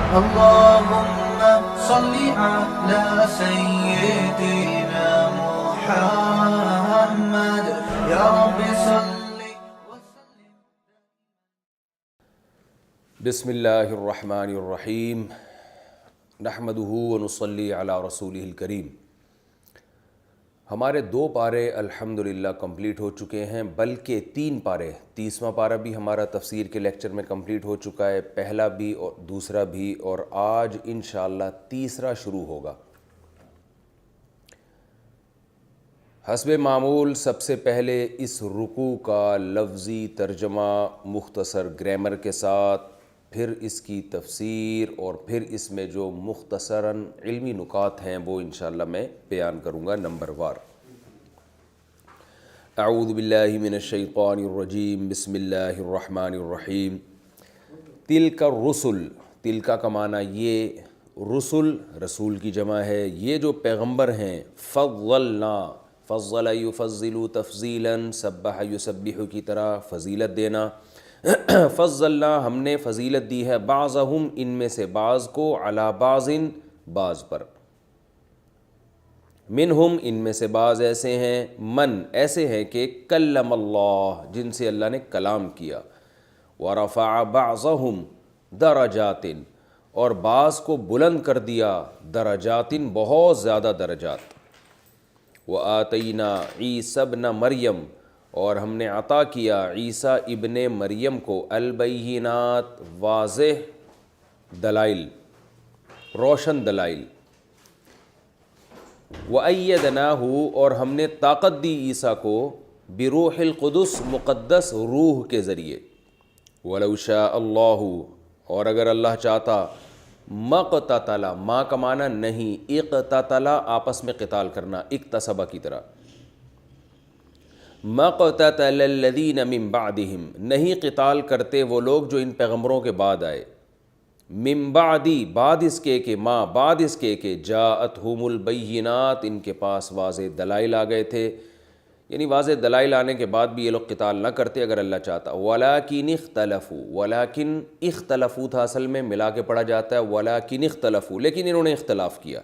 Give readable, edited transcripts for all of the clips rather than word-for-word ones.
اللهم صل على سيدنا محمد يا رب صل وسلم. بسم اللہ الرحمن الرحیم نحمدہ ونصلی علی رسولہ الکریم. ہمارے 2 پارے الحمدللہ کمپلیٹ ہو چکے ہیں، بلکہ 3 پارے. 30واں پارہ بھی ہمارا تفسیر کے لیکچر میں کمپلیٹ ہو چکا ہے، پہلا بھی اور دوسرا بھی، اور آج انشاءاللہ تیسرا شروع ہوگا. حسب معمول سب سے پہلے اس رکوع کا لفظی ترجمہ مختصر گرامر کے ساتھ، پھر اس کی تفسیر، اور پھر اس میں جو مختصراً علمی نکات ہیں وہ انشاءاللہ میں بیان کروں گا نمبر وار. اعوذ باللہ من الشیطان الرجیم، بسم اللہ الرحمن الرحیم. تلک الرسل، تلک کا معنی یہ، رسل رسول کی جمع ہے، یہ جو پیغمبر ہیں. فضلنا، فضل یفضل تفضیلا، سبح یسبح کی طرح فضیلت دینا. فضلنا، ہم نے فضیلت دی ہے، بعضہم ان میں سے بعض کو، علی بعض بعض پر. منہم ان میں سے بعض ایسے ہیں، من ایسے ہیں کہ کلم اللہ جن سے اللہ نے کلام کیا. ورفع بعضہم درجات، اور بعض کو بلند کر دیا، درجات بہت زیادہ درجات. وآتینا عیسی ابن مریم، اور ہم نے عطا کیا عیسیٰ ابن مریم کو البینات، واضح دلائل، روشن دلائل. وَأَيَّدْنَاهُ، اور ہم نے طاقت دی عیسیٰ کو، بروح القدس، مقدس روح کے ذریعے. وَلَوْ شَاءَ اللَّهُ، اور اگر اللہ چاہتا، مَقْتَتَلَ، ما کا معنی نہیں، اقتتل آپس میں قتال کرنا، اکتسبہ کی طرح. مَقْتَتَلَ الَّذِينَ مِن بَعْدِهِمْ، نہیں قتال کرتے وہ لوگ جو ان پیغمبروں کے بعد آئے. من بعدی، بعد اس کے کہ، ما بعد اس کے کہ، جاءتہم البینات، ان کے پاس واضح دلائل آ گئے تھے. یعنی واضح دلائل آنے کے بعد بھی یہ لوگ قتال نہ کرتے اگر اللہ چاہتا. وَلَٰكِنِ اخْتَلَفُوا، وَلَٰكِنْ اخْتَلَفُوا تھا اصل میں، ملا کے پڑھا جاتا ہے، وَلَٰكِنِ اخْتَلَفُوا، لیکن انہوں نے اختلاف کیا.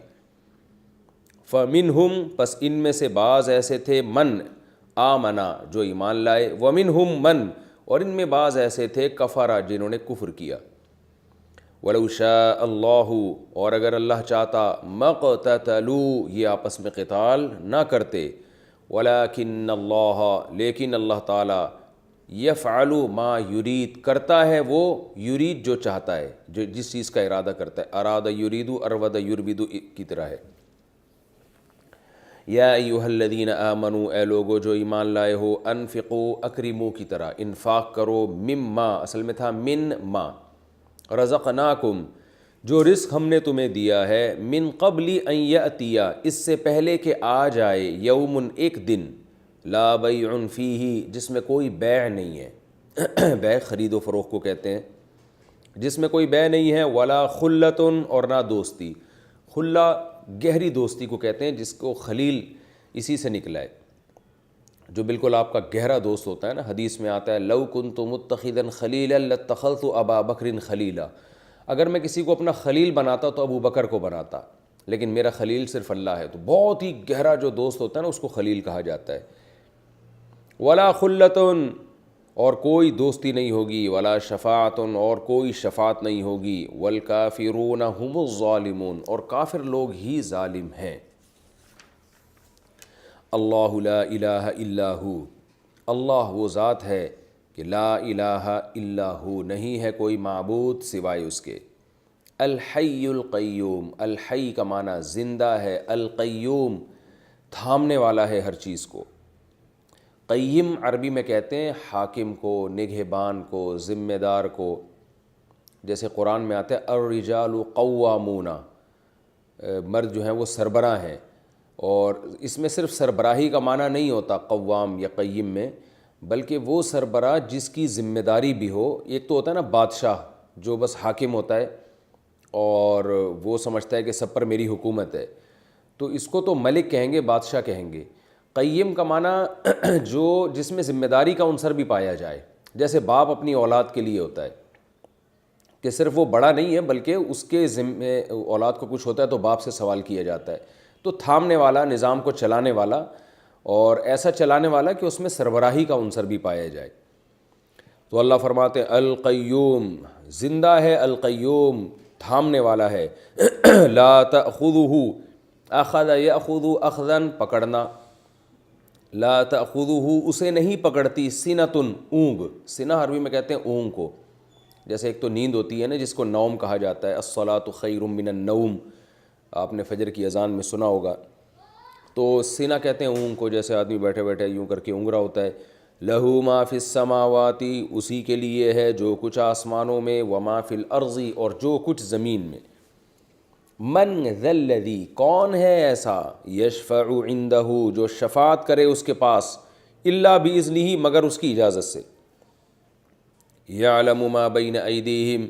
فَمِنْهُمْ، پس ان میں سے بعض ایسے تھے، من آمنا، جو ایمان لائے. وَمِنْهُمْ من، اور ان میں بعض ایسے تھے، کفر، جنہوں نے کفر کیا. وَلَوْ شَاءَ اللَّهُ، اور اگر اللہ چاہتا، مَقْتَتَلُوا، یہ آپس میں قتال نہ کرتے. وَلَٰكِنَّ اللَّهَ، لیکن اللہ تعالیٰ، يَفْعَلُ مَا يُرِيد، کرتا ہے وہ، یرید جو چاہتا ہے، جو جس چیز کا ارادہ کرتا ہے. اراد یرید، ارود یربد کی طرح ہے. یا ایہا الذین آمنوا، اے لوگو جو ایمان لائے ہو، انفقوا، اکرموا کی طرح انفاق کرو، مما اصل میں تھا من ما، رزقناکم، جو رزق ہم نے تمہیں دیا ہے، من قبل ان یأتی، اس سے پہلے کہ آ جائے، یوم، ایک دن، لا بیع فیہ، جس میں کوئی بیع نہیں ہے. بیع خرید و فروخت کو کہتے ہیں، جس میں کوئی بیع نہیں ہے. ولا خلۃ، اور نہ دوستی. خلہ گہری دوستی کو کہتے ہیں، جس کو خلیل اسی سے نکلا ہے، جو بالکل آپ کا گہرا دوست ہوتا ہے نا. حدیث میں آتا ہے، لو کنت متخذا خلیلا لاتخذت ابا بکر خلیلا، اگر میں کسی کو اپنا خلیل بناتا تو ابو بکر کو بناتا، لیکن میرا خلیل صرف اللہ ہے. تو بہت ہی گہرا جو دوست ہوتا ہے نا، اس کو خلیل کہا جاتا ہے. ولا خلۃ، اور کوئی دوستی نہیں ہوگی. ولا شفاعۃ، اور کوئی شفاعت نہیں ہوگی. والکافرون هم الظالمون، اور کافر لوگ ہی ظالم ہیں. اللہ لا الہ الا ہو، اللہ وہ ذات ہے کہ لا الہ الا ہو، نہیں ہے کوئی معبود سوائے اس کے. الحی القیوم، الحی کا معنی زندہ ہے، القیوم تھامنے والا ہے ہر چیز کو. قیم عربی میں کہتے ہیں حاکم کو، نگہبان کو، ذمہ دار کو. جیسے قرآن میں آتا ہے الرجال قوامون، مرد جو ہیں وہ سربراہ ہیں. اور اس میں صرف سربراہی کا معنی نہیں ہوتا قوام یا قیم میں، بلکہ وہ سربراہ جس کی ذمہ داری بھی ہو. ایک تو ہوتا ہے نا بادشاہ، جو بس حاکم ہوتا ہے اور وہ سمجھتا ہے کہ سب پر میری حکومت ہے، تو اس کو تو ملک کہیں گے، بادشاہ کہیں گے. قیم کا معنی جو جس میں ذمہ داری کا عنصر بھی پایا جائے، جیسے باپ اپنی اولاد کے لیے ہوتا ہے. کہ صرف وہ بڑا نہیں ہے بلکہ اس کے ذمے اولاد کو کچھ ہوتا ہے تو باپ سے سوال کیا جاتا ہے. تو تھامنے والا, نظام کو چلانے والا, اور ایسا چلانے والا کہ اس میں سربراہی کا عنصر بھی پایا جائے. تو اللہ فرماتے ہیں القیوم, زندہ ہے, القیوم تھامنے والا ہے. لا تأخذہ, اخذ یأخذ اخذا پکڑنا, لا تأخذہ اسے نہیں پکڑتی, سنۃ اونگ, سنہ عربی میں کہتے ہیں اونگ کو, جیسے ایک تو نیند ہوتی ہے نا جس کو نوم کہا جاتا ہے, الصلاۃ خیر من النوم, آپ نے فجر کی اذان میں سنا ہوگا. تو سینہ کہتے ہیں اونگ کو, جیسے آدمی بیٹھے بیٹھے یوں کر کے اونگ رہا ہوتا ہے. لہو ما فی السماوات, اسی کے لیے ہے جو کچھ آسمانوں میں, وما فی الارض, اور جو کچھ زمین میں. من ذا الذی, کون ہے ایسا, یشفع عندہ, جو شفاعت کرے اس کے پاس, الا باذنہ, مگر اس کی اجازت سے. یعلم ما بین ایدیہم,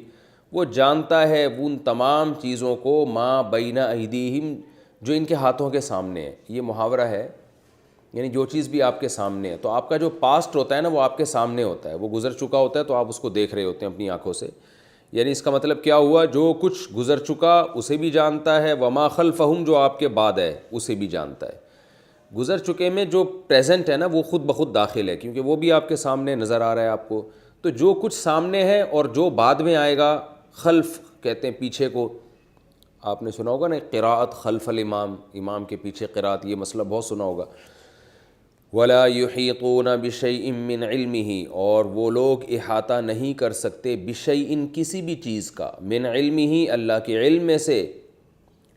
وہ جانتا ہے ان تمام چیزوں کو, ما بین ایدیہم, جو ان کے ہاتھوں کے سامنے ہے. یہ محاورہ ہے, یعنی جو چیز بھی آپ کے سامنے ہے, تو آپ کا جو پاسٹ ہوتا ہے نا وہ آپ کے سامنے ہوتا ہے, وہ گزر چکا ہوتا ہے تو آپ اس کو دیکھ رہے ہوتے ہیں اپنی آنکھوں سے. یعنی اس کا مطلب کیا ہوا, جو کچھ گزر چکا اسے بھی جانتا ہے, وما خلفہم, جو آپ کے بعد ہے اسے بھی جانتا ہے. گزر چکے میں جو پریزنٹ ہے نا وہ خود بخود داخل ہے, کیونکہ وہ بھی آپ کے سامنے نظر آ رہا ہے آپ کو. تو جو کچھ سامنے ہے اور جو بعد میں آئے گا, خلف کہتے ہیں پیچھے کو. آپ نے سنا ہوگا نا قراءت خلف الامام, امام کے پیچھے قراءت, یہ مسئلہ بہت سنا ہوگا. ولا یحیطون بشیء من علمہ, اور وہ لوگ احاطہ نہیں کر سکتے, بشیء کسی بھی چیز کا, من علمہ اللہ کے علم میں سے,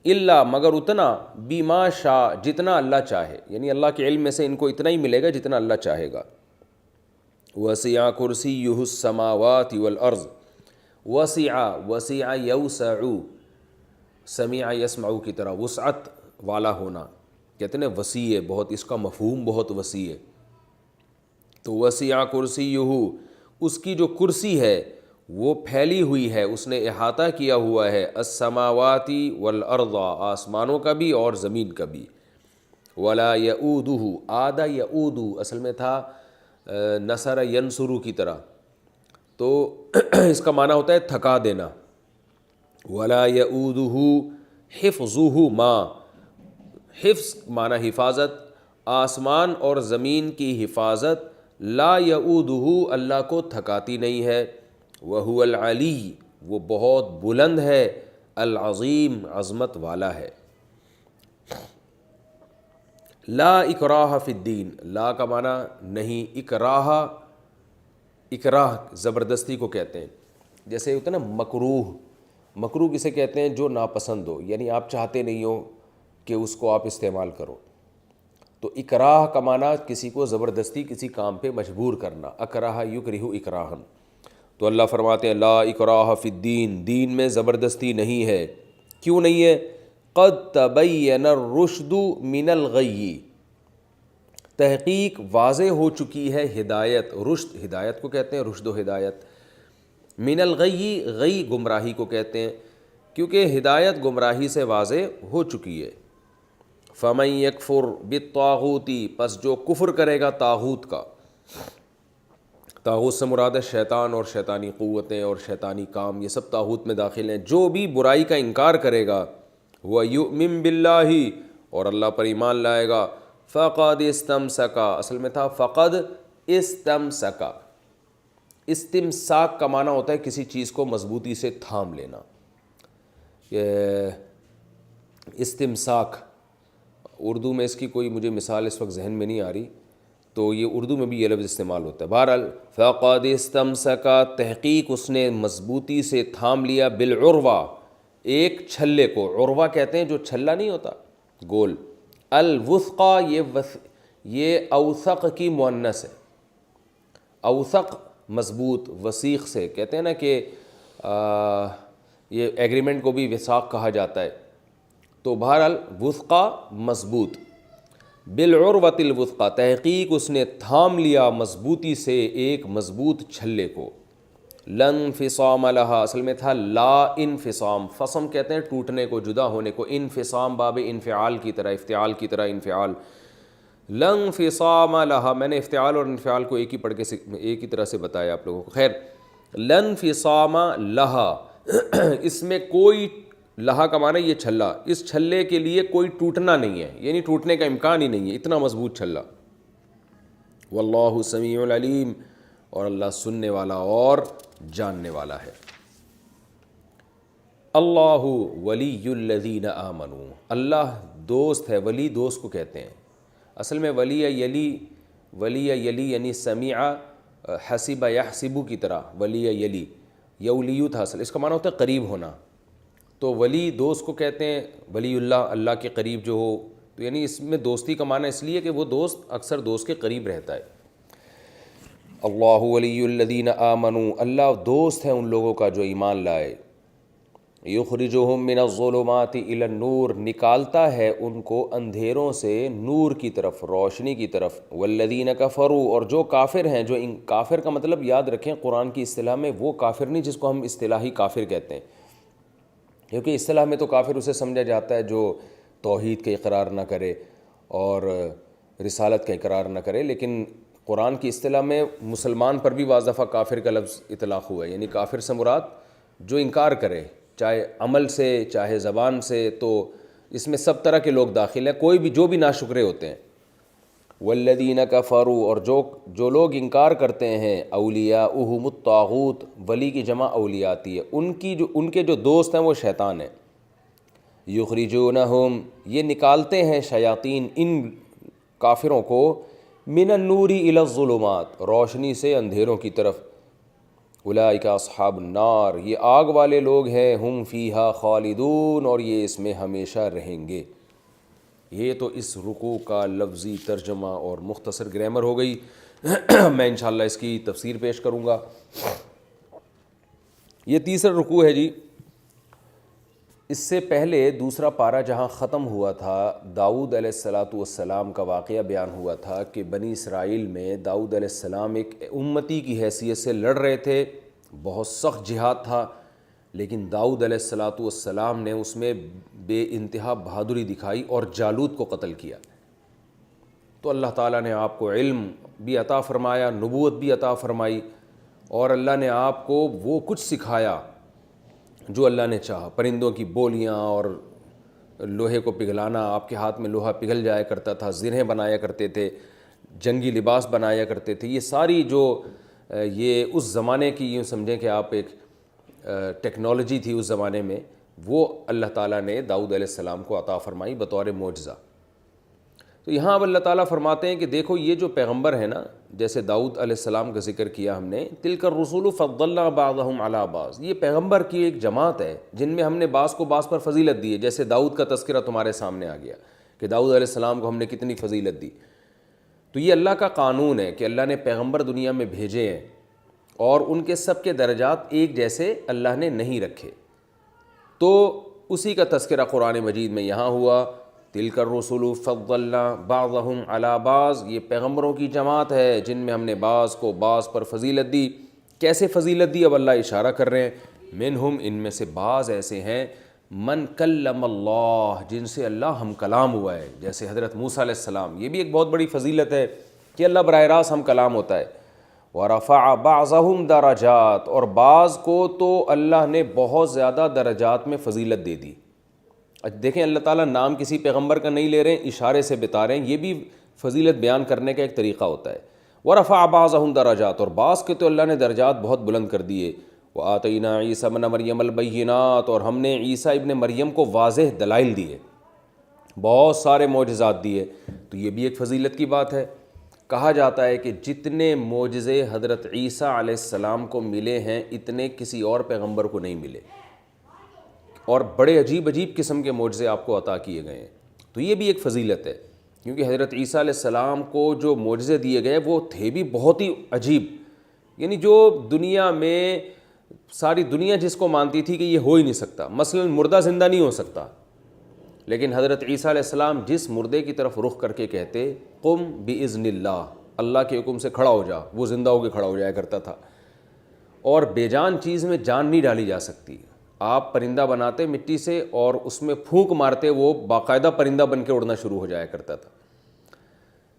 الا مگر اتنا, بما شاء جتنا اللہ چاہے, یعنی اللہ کے علم میں سے ان کو اتنا ہی ملے گا جتنا اللہ چاہے گا. وسع کرسیہ السماوات والارض, وسع یوسع, سمع یسمع کی طرح, وسعت والا ہونا, کہتے ہیں وسیع ہے بہت, اس کا مفہوم بہت وسیع ہے. تو وسع کرسیہ, اس کی جو کرسی ہے وہ پھیلی ہوئی ہے, اس نے احاطہ کیا ہوا ہے, السماوات والارض, آسمانوں کا بھی اور زمین کا بھی. ولا یؤودہ, آدھا یؤود اصل میں تھا نصر ینصر کی طرح, تو اس کا معنی ہوتا ہے تھکا دینا. ولا یؤودہ حفظہ ما, حفظ معنی حفاظت, آسمان اور زمین کی حفاظت, لا یؤودہ اللہ کو تھکاتی نہیں ہے. وہو العلی, وہ بہت بلند ہے, العظیم عظمت والا ہے. لا اکراہ فی الدین, لا کا معنی نہیں, اکراہ, اکراہ زبردستی کو کہتے ہیں. جیسے ہوتا ہے نا مکروہ, مکروہ کسے کہتے ہیں, جو ناپسند ہو, یعنی آپ چاہتے نہیں ہو کہ اس کو آپ استعمال کرو. تو اکراہ کا معنی کسی کو زبردستی کسی کام پہ مجبور کرنا, اکراہ یکرہ اکراہن. تو اللہ فرماتے ہیں لا اکراہ فی الدین, دین میں زبردستی نہیں ہے. کیوں نہیں ہے, قد تبین الرشد من الغی, تحقیق واضح ہو چکی ہے ہدایت, رشد ہدایت کو کہتے ہیں, رشد و ہدایت. من الغی, غی گمراہی کو کہتے ہیں, کیونکہ ہدایت گمراہی سے واضح ہو چکی ہے. فمن یکفر بالطاغوت, پس جو کفر کرے گا طاغوت کا, طاغوت سے مراد ہے شیطان اور شیطانی قوتیں اور شیطانی کام, یہ سب طاغوت میں داخل ہیں. جو بھی برائی کا انکار کرے گا, وَيُؤْمِن بِاللَّهِ, اور اللہ پر ایمان لائے گا, فَقَدْ اسْتَمْسَكَ, اصل میں تھا فقد استمسکا. استمساک کا معنی ہوتا ہے کسی چیز کو مضبوطی سے تھام لینا. استمساک اردو میں اس کی کوئی مجھے مثال اس وقت ذہن میں نہیں آ رہی, تو یہ اردو میں بھی یہ لفظ استعمال ہوتا ہے. بہرحال فقد استمسکا, تحقیق اس نے مضبوطی سے تھام لیا, بالعروہ, ایک چھلے کو. عروہ کہتے ہیں جو چھلا نہیں ہوتا گول. الوثقا, یہ اوثق کی مؤنث ہے. اوثق مضبوط, وثیق سے کہتے ہیں نا کہ یہ ایگریمنٹ کو بھی وثاق کہا جاتا ہے. تو بہرحال وثقا مضبوط, بالعروۃ الوثقا, تحقیق اس نے تھام لیا مضبوطی سے ایک مضبوط چھلے کو. لن انفصام لہا, اصل میں تھا لا انفصام, فصم کہتے ہیں ٹوٹنے کو, جدا ہونے کو, انفصام باب انفعال کی طرح, افتعال کی طرح انفعال. لن انفصام لہا, میں نے افتعال اور انفعال کو ایک ہی پڑھ کے ایک ہی طرح سے بتایا آپ لوگوں کو. خیر, لن فصام لہا، اس میں کوئی، لہا کا معنی یہ چھلا، اس چھلے کے لیے کوئی ٹوٹنا نہیں ہے، یعنی ٹوٹنے کا امکان ہی نہیں ہے، اتنا مضبوط چھلا۔ واللہ سمیع علیم، اور اللہ سننے والا اور جاننے والا ہے۔ اللہ ولی الذین آمنوا، اللہ دوست ہے، ولی دوست کو کہتے ہیں۔ اصل میں ولی یلی یعنی سمیع حسب یحسب کی طرح، ولی یلی، یولیو تھا اصل، اس کا معنی ہوتا ہے قریب ہونا، تو ولی دوست کو کہتے ہیں، ولی اللہ، اللہ کے قریب جو ہو، تو یعنی اس میں دوستی کا معنی اس لیے کہ وہ دوست اکثر دوست کے قریب رہتا ہے۔ اللہ ولی الذین آمنوا، اللہ دوست ہے ان لوگوں کا جو ایمان لائے۔ یخرجہم من الظلمات الی النور، نکالتا ہے ان کو اندھیروں سے نور کی طرف، روشنی کی طرف۔ والذین کفروا، اور جو کافر ہیں، جو کافر کا مطلب یاد رکھیں قرآن کی اصطلاح میں وہ کافر نہیں جس کو ہم اصطلاحی کافر کہتے ہیں، کیونکہ اصطلاح میں تو کافر اسے سمجھا جاتا ہے جو توحید کا اقرار نہ کرے اور رسالت کا اقرار نہ کرے، لیکن قرآن کی اصطلاح میں مسلمان پر بھی بعض دفعہ کافر کا لفظ اطلاق ہوا ہے، یعنی کافر سے مراد جو انکار کرے، چاہے عمل سے چاہے زبان سے، تو اس میں سب طرح کے لوگ داخل ہیں، کوئی بھی جو بھی ناشکرے ہوتے ہیں۔ والذین کفروا، اور جو لوگ انکار کرتے ہیں، اولیاؤہم الطاغوت، ولی کی جمع اولیاء آتی ہے، ان کے جو دوست ہیں وہ شیطان ہیں۔ یخرجونہم، یہ نکالتے ہیں شیاطین ان کافروں کو، من النور الی الظلمات، روشنی سے اندھیروں کی طرف۔ اولئک اصحاب النار، یہ آگ والے لوگ ہیں، ہم فیہا خالدون، اور یہ اس میں ہمیشہ رہیں گے۔ یہ تو اس رکوع کا لفظی ترجمہ اور مختصر گرامر ہو گئی۔ میں انشاءاللہ اس کی تفسیر پیش کروں گا۔ یہ تیسرا رکوع ہے جی۔ اس سے پہلے دوسرا پارہ جہاں ختم ہوا تھا، داؤد علیہ السلام کا واقعہ بیان ہوا تھا کہ بنی اسرائیل میں داؤد علیہ السلام ایک امتی کی حیثیت سے لڑ رہے تھے، بہت سخت جہاد تھا، لیکن داؤد علیہ السلام نے اس میں بے انتہا بہادری دکھائی اور جالوت کو قتل کیا۔ تو اللہ تعالیٰ نے آپ کو علم بھی عطا فرمایا، نبوت بھی عطا فرمائی، اور اللہ نے آپ کو وہ کچھ سکھایا جو اللہ نے چاہا، پرندوں کی بولیاں اور لوہے کو پگھلانا، آپ کے ہاتھ میں لوہا پگھل جایا کرتا تھا، زرہیں بنایا کرتے تھے، جنگی لباس بنایا کرتے تھے، یہ ساری جو یہ اس زمانے کی، یوں سمجھیں کہ آپ ایک ٹیکنالوجی تھی اس زمانے میں، وہ اللہ تعالیٰ نے داؤد علیہ السلام کو عطا فرمائی بطور معجزہ۔ تو یہاں اب اللہ تعالیٰ فرماتے ہیں کہ دیکھو یہ جو پیغمبر ہیں نا، جیسے داؤد علیہ السلام کا ذکر کیا ہم نے، تلک الرسول فضلنا بعضهم علی بعض، یہ پیغمبر کی ایک جماعت ہے جن میں ہم نے بعض کو بعض پر فضیلت دی ہے، جیسے داؤد کا تذکرہ تمہارے سامنے آ گیا کہ داؤد علیہ السلام کو ہم نے کتنی فضیلت دی۔ تو یہ اللہ کا قانون ہے کہ اللہ نے پیغمبر دنیا میں بھیجے ہیں اور ان کے سب کے درجات ایک جیسے اللہ نے نہیں رکھے، تو اسی کا تذکرہ قرآن مجید میں یہاں ہوا، تلک الرسل فضلنا بعضهم علی بعض، یہ پیغمبروں کی جماعت ہے جن میں ہم نے بعض کو بعض پر فضیلت دی۔ کیسے فضیلت دی؟ اب اللہ اشارہ کر رہے ہیں، منہم، ان میں سے بعض ایسے ہیں، من کلم اللہ، جن سے اللہ ہم کلام ہوا ہے، جیسے حضرت موسیٰ علیہ السلام، یہ بھی ایک بہت بڑی فضیلت ہے کہ اللہ براہ راست ہم کلام ہوتا ہے۔ ورفع بعضهم درجات، اور بعض کو تو اللہ نے بہت زیادہ درجات میں فضیلت دے دی۔ دیکھیں اللہ تعالیٰ نام کسی پیغمبر کا نہیں لے رہے ہیں، اشارے سے بتا رہے ہیں، یہ بھی فضیلت بیان کرنے کا ایک طریقہ ہوتا ہے۔ ورفع بعضهم درجات، اور بعض کے تو اللہ نے درجات بہت بلند کر دیے۔ وآتینا عیسیٰ ابن مریم البینات، اور ہم نے عیسیٰ ابن مریم کو واضح دلائل دیے، بہت سارے معجزات دیے، تو یہ بھی ایک فضیلت کی بات ہے۔ کہا جاتا ہے کہ جتنے معجزے حضرت عیسیٰ علیہ السلام کو ملے ہیں اتنے کسی اور پیغمبر کو نہیں ملے، اور بڑے عجیب عجیب قسم کے معجزے آپ کو عطا کیے گئے ہیں، تو یہ بھی ایک فضیلت ہے، کیونکہ حضرت عیسیٰ علیہ السلام کو جو معجزے دیے گئے وہ تھے بھی بہت ہی عجیب، یعنی جو دنیا میں ساری دنیا جس کو مانتی تھی کہ یہ ہو ہی نہیں سکتا، مثلا مردہ زندہ نہیں ہو سکتا، لیکن حضرت عیسیٰ علیہ السلام جس مردے کی طرف رخ کر کے کہتے قم باذن اللہ، اللہ کے حکم سے کھڑا ہو جا، وہ زندہ ہو کے کھڑا ہو جایا کرتا تھا۔ اور بے جان چیز میں جان نہیں ڈالی جا سکتی، آپ پرندہ بناتے مٹی سے اور اس میں پھونک مارتے وہ باقاعدہ پرندہ بن کے اڑنا شروع ہو جایا کرتا تھا۔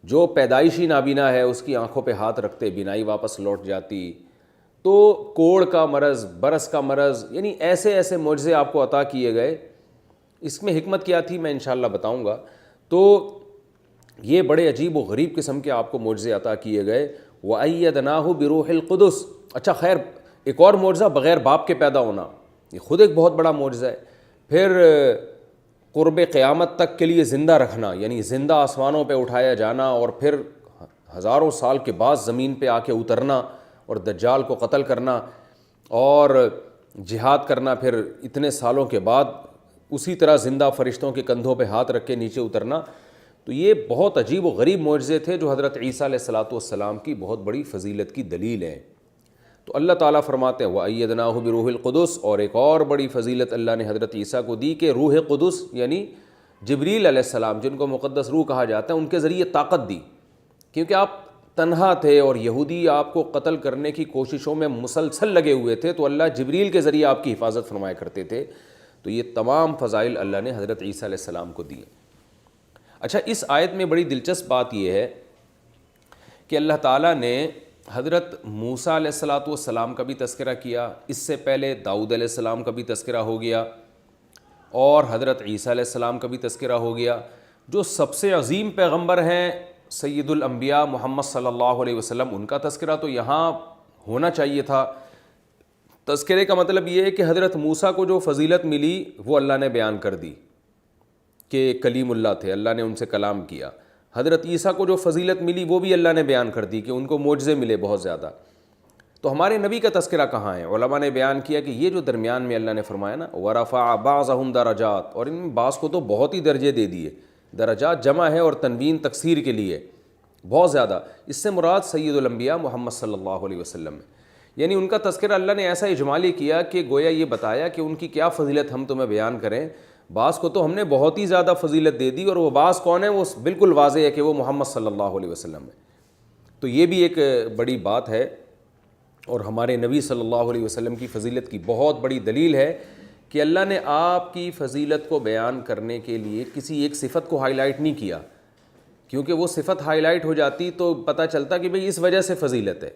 جو پیدائشی نابینا ہے اس کی آنکھوں پہ ہاتھ رکھتے بینائی واپس لوٹ جاتی۔ تو کوڑ کا مرض، برس کا مرض، یعنی ایسے ایسے معجزے آپ کو عطا کیے گئے. اس میں حکمت کیا تھی میں انشاءاللہ بتاؤں گا. تو یہ بڑے عجیب و غریب قسم کے آپ کو معجزے عطا کیے گئے. وَأَيَّدْنَاهُ بِرُوحِ الْقُدُسِ. اچھا خیر، ایک اور معجزہ بغیر باپ کے پیدا ہونا، یہ خود ایک بہت بڑا معجزہ ہے. پھر قرب قیامت تک کے لیے زندہ رکھنا، یعنی زندہ آسمانوں پہ اٹھایا جانا اور پھر ہزاروں سال کے بعد زمین پہ آ کے اترنا اور دجال کو قتل کرنا اور جہاد کرنا، پھر اتنے سالوں کے بعد اسی طرح زندہ فرشتوں کے کندھوں پہ ہاتھ رکھ کے نیچے اترنا. تو یہ بہت عجیب و غریب معجزے تھے جو حضرت عیسیٰ علیہ الصلاۃ والسلام کی بہت بڑی فضیلت کی دلیل ہیں. تو اللہ تعالیٰ فرماتے ہیں وَأَيَّدْنَاهُ بِرُوحِ الْقُدُسِ. اور ایک اور بڑی فضیلت اللہ نے حضرت عیسیٰ کو دی کہ روح قدس یعنی جبریل علیہ السلام، جن کو مقدس روح کہا جاتا ہے، ان کے ذریعے طاقت دی. کیونکہ آپ تنہا تھے اور یہودی آپ کو قتل کرنے کی کوششوں میں مسلسل لگے ہوئے تھے، تو اللہ جبریل کے ذریعے آپ کی حفاظت فرمایا کرتے تھے. تو یہ تمام فضائل اللہ نے حضرت عیسیٰ علیہ السلام کو دیے. اچھا، اس آیت میں بڑی دلچسپ بات یہ ہے کہ اللہ تعالیٰ نے حضرت موسیٰ علیہ الصلاۃ والسلام کا بھی تذکرہ کیا، اس سے پہلے داؤد علیہ السلام کا بھی تذکرہ ہو گیا اور حضرت عیسیٰ علیہ السلام کا بھی تذکرہ ہو گیا. جو سب سے عظیم پیغمبر ہیں سید الانبیاء محمد صلی اللہ علیہ وسلم، ان کا تذکرہ تو یہاں ہونا چاہیے تھا. تذکرے کا مطلب یہ ہے کہ حضرت موسیٰ کو جو فضیلت ملی وہ اللہ نے بیان کر دی کہ کلیم اللہ تھے، اللہ نے ان سے کلام کیا. حضرت عیسیٰ کو جو فضیلت ملی وہ بھی اللہ نے بیان کر دی کہ ان کو معجزے ملے بہت زیادہ. تو ہمارے نبی کا تذکرہ کہاں ہے؟ علماء نے بیان کیا کہ یہ جو درمیان میں اللہ نے فرمایا نا وَرَفَعَ بَعْضَهُمْ دَرَجَاتٍ، اور ان میں بعض کو تو بہت ہی درجے دے دیے. درجات جمع ہے اور تنوین تکسیر کے لیے بہت زیادہ. اس سے مراد سید الانبیاء محمد صلی اللہ علیہ وسلم ہے. یعنی ان کا تذکرہ اللہ نے ایسا اجمالی کیا کہ گویا یہ بتایا کہ ان کی کیا فضیلت ہم تمہیں بیان کریں. بعض کو تو ہم نے بہت ہی زیادہ فضیلت دے دی، اور وہ بعض کون ہے؟ وہ بالکل واضح ہے کہ وہ محمد صلی اللہ علیہ وسلم ہے. تو یہ بھی ایک بڑی بات ہے اور ہمارے نبی صلی اللہ علیہ وسلم کی فضیلت کی بہت بڑی دلیل ہے کہ اللہ نے آپ کی فضیلت کو بیان کرنے کے لیے کسی ایک صفت کو ہائی لائٹ نہیں کیا، کیونکہ وہ صفت ہائی لائٹ ہو جاتی تو پتہ چلتا کہ بھئی اس وجہ سے فضیلت ہے.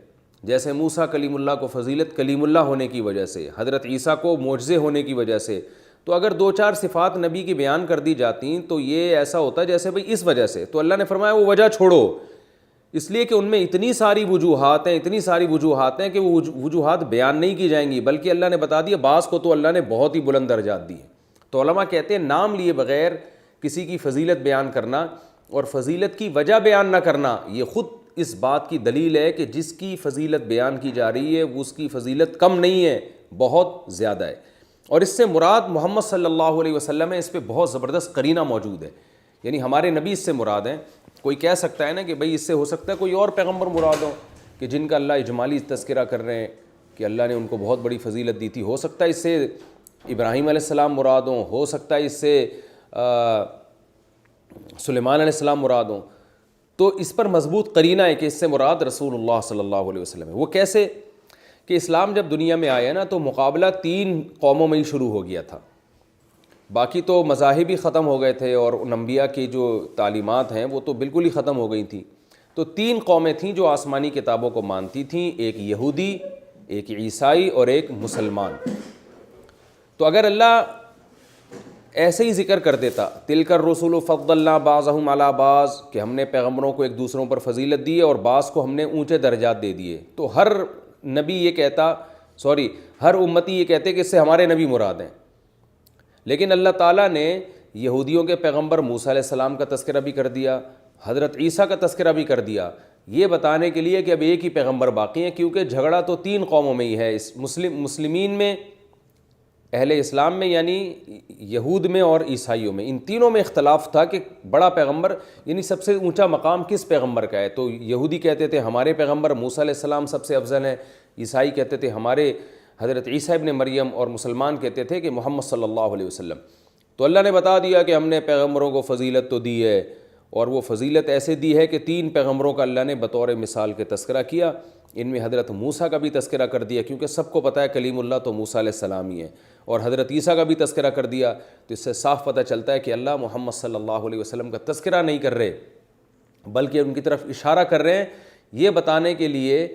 جیسے موسیٰ کلیم اللہ کو فضیلت کلیم اللہ ہونے کی وجہ سے، حضرت عیسیٰ کو معجزے ہونے کی وجہ سے. تو اگر دو چار صفات نبی کی بیان کر دی جاتی تو یہ ایسا ہوتا جیسے بھئی اس وجہ سے. تو اللہ نے فرمایا وہ وجہ چھوڑو، اس لیے کہ ان میں اتنی ساری وجوہات ہیں کہ وہ وجوہات بیان نہیں کی جائیں گی، بلکہ اللہ نے بتا دیا بعض کو تو اللہ نے بہت ہی بلند درجات دیے. تو علماء کہتے ہیں نام لیے بغیر کسی کی فضیلت بیان کرنا اور فضیلت کی وجہ بیان نہ کرنا یہ خود اس بات کی دلیل ہے کہ جس کی فضیلت بیان کی جا رہی ہے اس کی فضیلت کم نہیں ہے، بہت زیادہ ہے. اور اس سے مراد محمد صلی اللہ علیہ وسلم ہے. اس پہ بہت زبردست قرینہ موجود ہے، یعنی ہمارے نبی اس سے مراد ہیں. کوئی کہہ سکتا ہے نا کہ بھئی اس سے ہو سکتا ہے کوئی اور پیغمبر مراد ہو کہ جن کا اللہ اجمالی تذکرہ کر رہے ہیں کہ اللہ نے ان کو بہت بڑی فضیلت دی تھی. ہو سکتا ہے اس سے ابراہیم علیہ السلام مراد ہوں، ہو سکتا ہے اس سے سلیمان علیہ السلام مراد ہوں. تو اس پر مضبوط قرینہ ہے کہ اس سے مراد رسول اللہ صلی اللہ علیہ وسلم ہے. وہ کیسے کہ اسلام جب دنیا میں آیا نا تو مقابلہ 3 قوموں میں ہی شروع ہو گیا تھا. باقی تو مذاہب ہی ختم ہو گئے تھے اور ان انبیاء کی جو تعلیمات ہیں وہ تو بالکل ہی ختم ہو گئی تھیں. تو 3 قومیں تھیں جو آسمانی کتابوں کو مانتی تھیں، ایک یہودی، ایک عیسائی اور ایک مسلمان. تو اگر اللہ ایسے ہی ذکر کر دیتا تلک الرسل فضلنا بعضهم علی بعض کہ ہم نے پیغمبروں کو ایک دوسروں پر فضیلت دی ہے اور بعض کو ہم نے اونچے درجات دے دیے، تو ہر نبی یہ کہتا ہر امتی یہ کہتے کہ اس سے ہمارے نبی مراد ہیں. لیکن اللہ تعالیٰ نے یہودیوں کے پیغمبر موسیٰ علیہ السلام کا تذکرہ بھی کر دیا، حضرت عیسیٰ کا تذکرہ بھی کر دیا، یہ بتانے کے لیے کہ اب ایک ہی پیغمبر باقی ہیں. کیونکہ جھگڑا تو 3 قوموں میں ہی ہے، مسلمین میں، اہل اسلام میں یعنی یہود میں اور عیسائیوں میں. ان تینوں میں اختلاف تھا کہ بڑا پیغمبر یعنی سب سے اونچا مقام کس پیغمبر کا ہے. تو یہودی کہتے تھے ہمارے پیغمبر موسیٰ علیہ السلام سب سے افضل ہیں، عیسائی کہتے تھے ہمارے حضرت عیسیٰ ابن مریم، اور مسلمان کہتے تھے کہ محمد صلی اللہ علیہ وسلم. تو اللہ نے بتا دیا کہ ہم نے پیغمبروں کو فضیلت تو دی ہے، اور وہ فضیلت ایسے دی ہے کہ 3 پیغمبروں کا اللہ نے بطور مثال کے تذکرہ کیا. ان میں حضرت موسیٰ کا بھی تذکرہ کر دیا کیونکہ سب کو پتہ ہے کلیم اللہ تو موسیٰ علیہ السلام ہی ہے، اور حضرت عیسیٰ کا بھی تذکرہ کر دیا. تو اس سے صاف پتہ چلتا ہے کہ اللہ محمد صلی اللہ علیہ وسلم کا تذکرہ نہیں کر رہے بلکہ ان کی طرف اشارہ کر رہے ہیں یہ بتانے کے لیے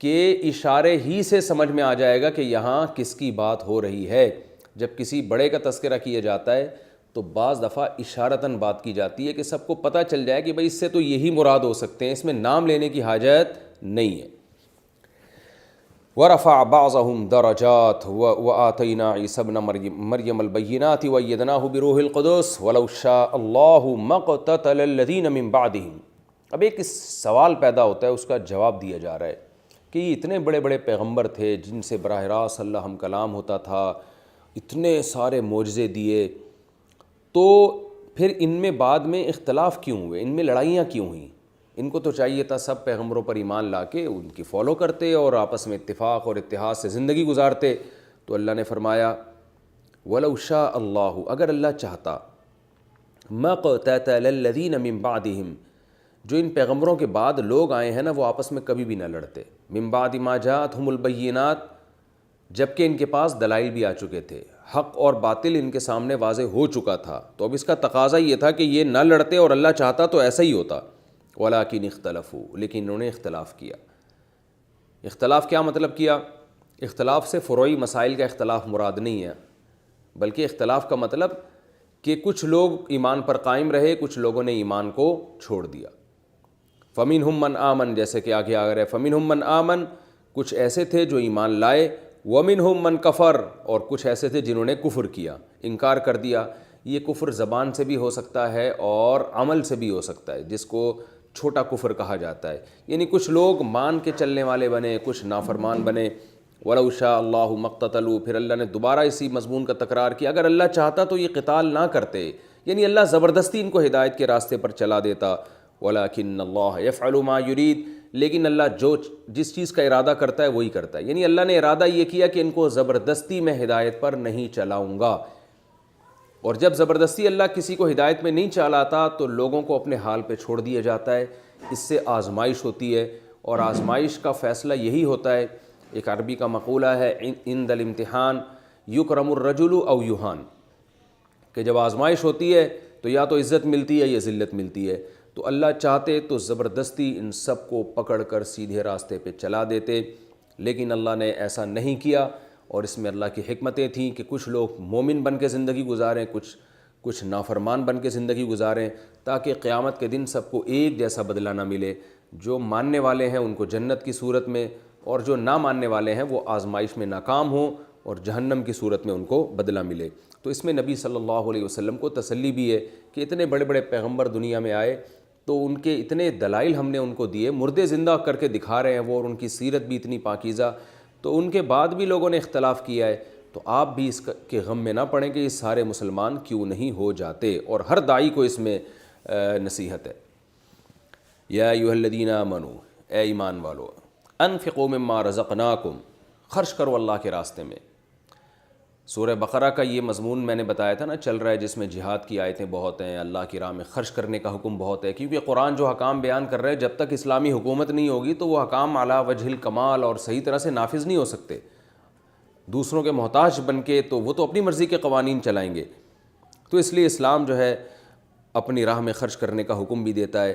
کہ اشارے ہی سے سمجھ میں آ جائے گا کہ یہاں کس کی بات ہو رہی ہے. جب کسی بڑے کا تذکرہ کیا جاتا ہے تو بعض دفعہ اشارتاً بات کی جاتی ہے کہ سب کو پتہ چل جائے کہ بھئی اس سے تو یہی مراد ہو سکتے ہیں, اس میں نام لینے کی حاجت نہیں ہے. وَرَفَعَ بَعْضَهُمْ دَرَجَاتٍ وَآتَيْنَا عِيسَى ابْنَ مَرْيَمَ الْبَيِّنَاتِ وَأَيَّدْنَاهُ بِرُوحِ الْقُدُسِ وَلَوْ شَاءَ اللَّهُ مَا اقْتَتَلَ الَّذِينَ مِن بَعْدِهِمْ. اب ایک سوال پیدا ہوتا ہے, اس کا جواب دیا جا رہا ہے کہ یہ اتنے بڑے بڑے پیغمبر تھے جن سے براہ راست اللہ ہم کلام ہوتا تھا, اتنے سارے معجزے دیے, تو پھر ان میں بعد میں اختلاف کیوں ہوئے, ان میں لڑائیاں کیوں ہوئیں؟ ان کو تو چاہیے تھا سب پیغمبروں پر ایمان لا کے ان کی فالو کرتے اور آپس میں اتفاق اور اتحاد سے زندگی گزارتے. تو اللہ نے فرمایا وَلَوْ شَاءَ اللَّهُ, اگر اللہ چاہتا, مَا اقْتَتَلَ الَّذِينَ مِن بَعْدِهِمْ, جو ان پیغمبروں کے بعد لوگ آئے ہیں نا وہ آپس میں کبھی بھی نہ لڑتے. مِن بَعْدِ مَا جَاءَتْهُمُ الْبَيِّنَاتُ, جبکہ ان کے پاس دلائل بھی آ چکے تھے, حق اور باطل ان کے سامنے واضح ہو چکا تھا. تو اب اس کا تقاضا یہ تھا کہ یہ نہ لڑتے, اور اللہ چاہتا تو ایسا ہی ہوتا. وَلَٰكِنِ اخْتَلَفُوا, لیکن انہوں نے اختلاف کیا. اختلاف کیا مطلب کیا؟ اختلاف سے فروعی مسائل کا اختلاف مراد نہیں ہے, بلکہ اختلاف کا مطلب کہ کچھ لوگ ایمان پر قائم رہے, کچھ لوگوں نے ایمان کو چھوڑ دیا. فَمِنْهُمْ مَنْ آمَنَ, جیسے کہ آگے آ رہے, فَمِنْهُمْ مَنْ آمَنَ, کچھ ایسے تھے جو ایمان لائے, وَمِنْهُمْ مَنْ كَفَرَ, اور کچھ ایسے تھے جنہوں نے کفر کیا, انکار کر دیا. یہ کفر زبان سے بھی ہو سکتا ہے اور عمل سے بھی ہو سکتا ہے, جس کو چھوٹا کفر کہا جاتا ہے. یعنی کچھ لوگ مان کے چلنے والے بنے, کچھ نافرمان بنے. وَلَوْ شَاءَ اللَّهُ مَا اقْتَتَلُوا, پھر اللہ نے دوبارہ اسی مضمون کا تکرار کیا, اگر اللہ چاہتا تو یہ قتال نہ کرتے, یعنی اللہ زبردستی ان کو ہدایت کے راستے پر چلا دیتا. وَلَٰكِنَّ اللَّهَ يَفْعَلُ مَا يُرِيدُ, لیکن اللہ جس چیز کا ارادہ کرتا ہے وہی کرتا ہے. یعنی اللہ نے ارادہ یہ کیا کہ ان کو زبردستی میں ہدایت پر نہیں چلاؤں گا, اور جب زبردستی اللہ کسی کو ہدایت میں نہیں چلاتا تو لوگوں کو اپنے حال پہ چھوڑ دیا جاتا ہے. اس سے آزمائش ہوتی ہے, اور آزمائش کا فیصلہ یہی ہوتا ہے. ایک عربی کا مقولہ ہے, عند الامتحان یکرم الرجل او یہان, کہ جب آزمائش ہوتی ہے تو یا تو عزت ملتی ہے یا ذلت ملتی ہے. تو اللہ چاہتے تو زبردستی ان سب کو پکڑ کر سیدھے راستے پہ چلا دیتے, لیکن اللہ نے ایسا نہیں کیا. اور اس میں اللہ کی حکمتیں تھیں کہ کچھ لوگ مومن بن کے زندگی گزاریں, کچھ نافرمان بن کے زندگی گزاریں, تاکہ قیامت کے دن سب کو ایک جیسا بدلہ نہ ملے. جو ماننے والے ہیں ان کو جنت کی صورت میں, اور جو نہ ماننے والے ہیں وہ آزمائش میں ناکام ہوں اور جہنم کی صورت میں ان کو بدلہ ملے. تو اس میں نبی صلی اللہ علیہ وسلم کو تسلی بھی ہے کہ اتنے بڑے بڑے پیغمبر دنیا میں آئے تو ان کے اتنے دلائل ہم نے ان کو دیے, مردے زندہ کر کے دکھا رہے ہیں وہ, اور ان کی سیرت بھی اتنی پاکیزہ, تو ان کے بعد بھی لوگوں نے اختلاف کیا ہے. تو آپ بھی اس کے غم میں نہ پڑیں کہ یہ سارے مسلمان کیوں نہیں ہو جاتے, اور ہر داعی کو اس میں نصیحت ہے. یا ایھا الذین آمنوا, اے ایمان والو, انفقوا مما رزقناکم, خرچ کرو اللہ کے راستے میں. سورہ بقرہ کا یہ مضمون میں نے بتایا تھا نا چل رہا ہے, جس میں جہاد کی آیتیں بہت ہیں, اللہ کی راہ میں خرچ کرنے کا حکم بہت ہے. کیونکہ قرآن جو حکام بیان کر رہے ہیں, جب تک اسلامی حکومت نہیں ہوگی تو وہ حکام علی وجہ الکمال اور صحیح طرح سے نافذ نہیں ہو سکتے. دوسروں کے محتاج بن کے تو وہ تو اپنی مرضی کے قوانین چلائیں گے. تو اس لیے اسلام جو ہے اپنی راہ میں خرچ کرنے کا حکم بھی دیتا ہے,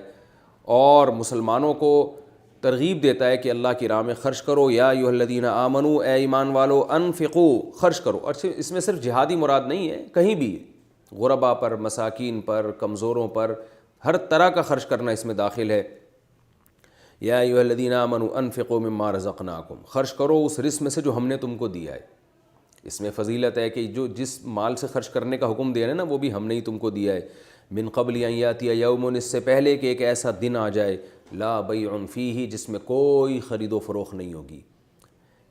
اور مسلمانوں کو ترغیب دیتا ہے کہ اللہ کی راہ میں خرچ کرو. یا ایھا الذین آمنوا, اے ایمان والو, انفقوا, خرچ کرو. اور اس میں صرف جہادی مراد نہیں ہے, کہیں بھی غربا پر, مساکین پر, کمزوروں پر, ہر طرح کا خرچ کرنا اس میں داخل ہے. یا ایھا الذین آمنوا انفقوا مما رزقناکم, خرچ کرو اس رزق میں سے جو ہم نے تم کو دیا ہے. اس میں فضیلت ہے کہ جو جس مال سے خرچ کرنے کا حکم دیا ہے نا وہ بھی ہم نے ہی تم کو دیا ہے. من قبل ان یاتی یوم, اس سے پہلے کہ ایک ایسا دن آ جائے, لا بیع فیہ, جس میں کوئی خرید و فروخت نہیں ہوگی.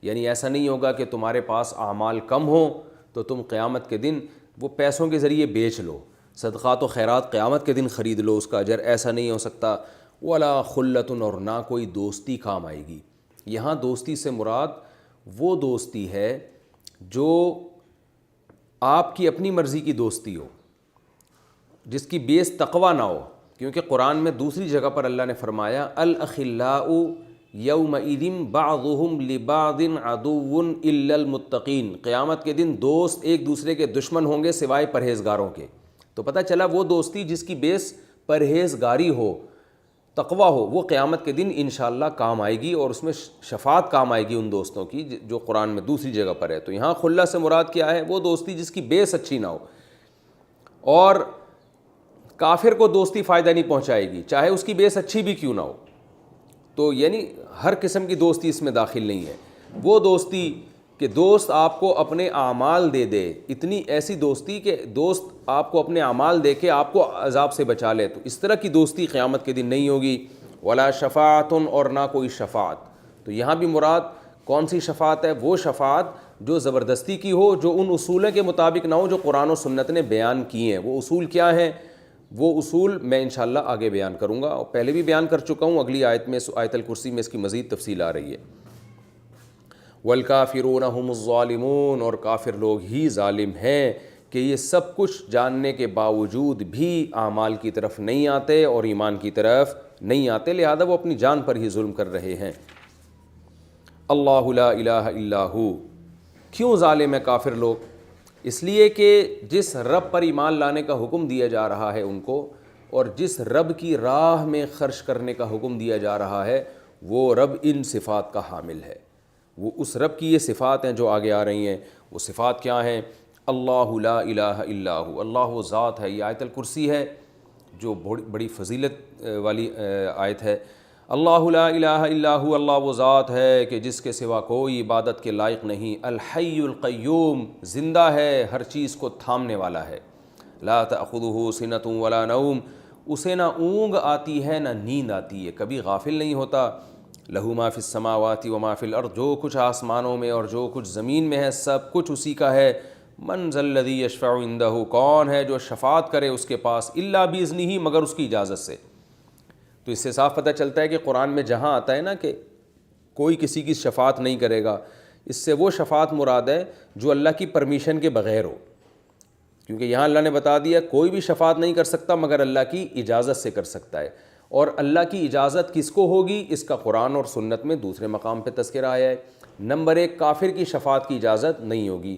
یعنی ایسا نہیں ہوگا کہ تمہارے پاس اعمال کم ہوں تو تم قیامت کے دن وہ پیسوں کے ذریعے بیچ لو, صدقات و خیرات قیامت کے دن خرید لو اس کا اجر, ایسا نہیں ہو سکتا. ولا خلۃ, اور نہ کوئی دوستی کام آئے گی. یہاں دوستی سے مراد وہ دوستی ہے جو آپ کی اپنی مرضی کی دوستی ہو, جس کی بیس تقوی نہ ہو. کیونکہ قرآن میں دوسری جگہ پر اللہ نے فرمایا الاخلاء یومئذ بعضهم لبعض عدو الا المتقین, قیامت کے دن دوست ایک دوسرے کے دشمن ہوں گے سوائے پرہیزگاروں کے. تو پتہ چلا وہ دوستی جس کی بیس پرہیزگاری ہو, تقویٰ ہو، وہ قیامت کے دن انشاءاللہ کام آئے گی، اور اس میں شفاعت کام آئے گی ان دوستوں کی جو قرآن میں دوسری جگہ پر ہے۔ تو یہاں خلہ سے مراد کیا ہے؟ وہ دوستی جس کی بیس اچھی نہ ہو، اور کافر کو دوستی فائدہ نہیں پہنچائے گی چاہے اس کی بیس اچھی بھی کیوں نہ ہو۔ تو یعنی ہر قسم کی دوستی اس میں داخل نہیں ہے۔ وہ دوستی کہ دوست آپ کو اپنے اعمال دے دے، اتنی ایسی دوستی کہ دوست آپ کو اپنے اعمال دے کے آپ کو عذاب سے بچا لے، تو اس طرح کی دوستی قیامت کے دن نہیں ہوگی۔ ولا شفاعت، اور نہ کوئی شفاعت۔ تو یہاں بھی مراد کون سی شفاعت ہے؟ وہ شفاعت جو زبردستی کی ہو، جو ان اصولوں کے مطابق نہ ہو جو قرآن و سنت نے بیان کیے ہیں۔ وہ اصول کیا ہیں؟ وہ اصول میں انشاءاللہ آگے بیان کروں گا، اور پہلے بھی بیان کر چکا ہوں، اگلی آیت میں آیت الکرسی میں اس کی مزید تفصیل آ رہی ہے۔ والکافرون هم الظالمون، اور کافر لوگ ہی ظالم ہیں کہ یہ سب کچھ جاننے کے باوجود بھی اعمال کی طرف نہیں آتے اور ایمان کی طرف نہیں آتے، لہذا وہ اپنی جان پر ہی ظلم کر رہے ہیں۔ اللہ لا الہ الا ہو۔ کیوں ظالم ہے کافر لوگ؟ اس لیے کہ جس رب پر ایمان لانے کا حکم دیا جا رہا ہے ان کو، اور جس رب کی راہ میں خرچ کرنے کا حکم دیا جا رہا ہے، وہ رب ان صفات کا حامل ہے۔ وہ اس رب کی یہ صفات ہیں جو آگے آ رہی ہیں۔ وہ صفات کیا ہیں؟ اللہ لا الہ الا ہو، اللہ وہ ذات ہے۔ یہ آیت الکرسی ہے جو بڑی فضیلت والی آیت ہے۔ اللہ لا الہ الا ہو، اللہ وہ ذات ہے کہ جس کے سوا کوئی عبادت کے لائق نہیں۔ الحی القیوم، زندہ ہے، ہر چیز کو تھامنے والا ہے۔ لا تأخذہ سنۃ ولا نوم، اسے نہ اونگ آتی ہے نہ نیند آتی ہے، کبھی غافل نہیں ہوتا۔ لہو ما فی السماوات و ما فی الارض، جو کچھ آسمانوں میں اور جو کچھ زمین میں ہے سب کچھ اسی کا ہے۔ من ذا الذی یشفع عندہ، کون ہے جو شفاعت کرے اس کے پاس؟ الا باذنہ، مگر اس کی اجازت سے۔ تو اس سے صاف پتہ چلتا ہے کہ قرآن میں جہاں آتا ہے نا کہ کوئی کسی کی شفاعت نہیں کرے گا، اس سے وہ شفاعت مراد ہے جو اللہ کی پرمیشن کے بغیر ہو، کیونکہ یہاں اللہ نے بتا دیا کوئی بھی شفاعت نہیں کر سکتا مگر اللہ کی اجازت سے کر سکتا ہے۔ اور اللہ کی اجازت کس کو ہوگی؟ اس کا قرآن اور سنت میں دوسرے مقام پہ تذکرہ آیا ہے۔ نمبر 1، کافر کی شفاعت کی اجازت نہیں ہوگی۔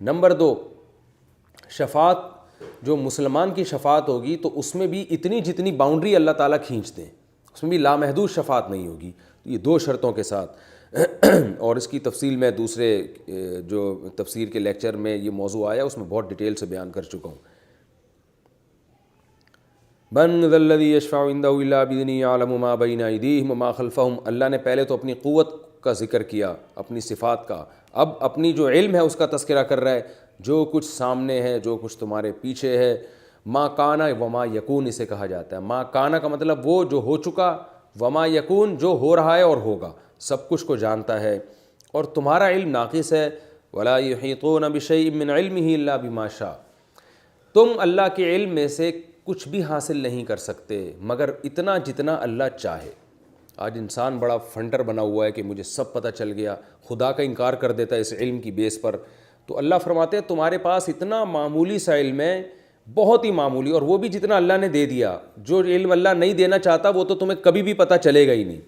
نمبر 2، شفاعت جو مسلمان کی شفاعت ہوگی تو اس میں بھی اتنی جتنی باؤنڈری اللہ تعالیٰ کھینچتے ہیں، اس میں بھی لامحدود شفاعت نہیں ہوگی۔ یہ 2 شرطوں کے ساتھ اور اس کی تفصیل میں دوسرے جو تفسیر کے لیکچر میں یہ موضوع آیا اس میں بہت ڈیٹیل سے بیان کر چکا ہوں۔ من ذا الذی یشفع عندہ الا باذنہ یعلم ما بین ایدیہم وما خلفہم، اللہ نے پہلے تو اپنی قوت کا ذکر کیا، اپنی صفات کا، اب اپنی جو علم ہے اس کا تذکرہ کر رہا ہے، جو کچھ سامنے ہے، جو کچھ تمہارے پیچھے ہے۔ ما کان وما یکون اسے کہا جاتا ہے۔ ما کان کا مطلب وہ جو ہو چکا، وما یکون جو ہو رہا ہے اور ہوگا، سب کچھ کو جانتا ہے، اور تمہارا علم ناقص ہے۔ ولا یحیطون بشیء من علمہ الا بما شاء، تم اللہ کے علم میں سے کچھ بھی حاصل نہیں کر سکتے مگر اتنا جتنا اللہ چاہے۔ آج انسان بڑا فنٹر بنا ہوا ہے کہ مجھے سب پتہ چل گیا، خدا کا انکار کر دیتا ہے اس علم کی بیس پر۔ تو اللہ فرماتے ہیں تمہارے پاس اتنا معمولی سا علم ہے، بہت ہی معمولی، اور وہ بھی جتنا اللہ نے دے دیا۔ جو علم اللہ نہیں دینا چاہتا وہ تو تمہیں کبھی بھی پتہ چلے گا ہی نہیں،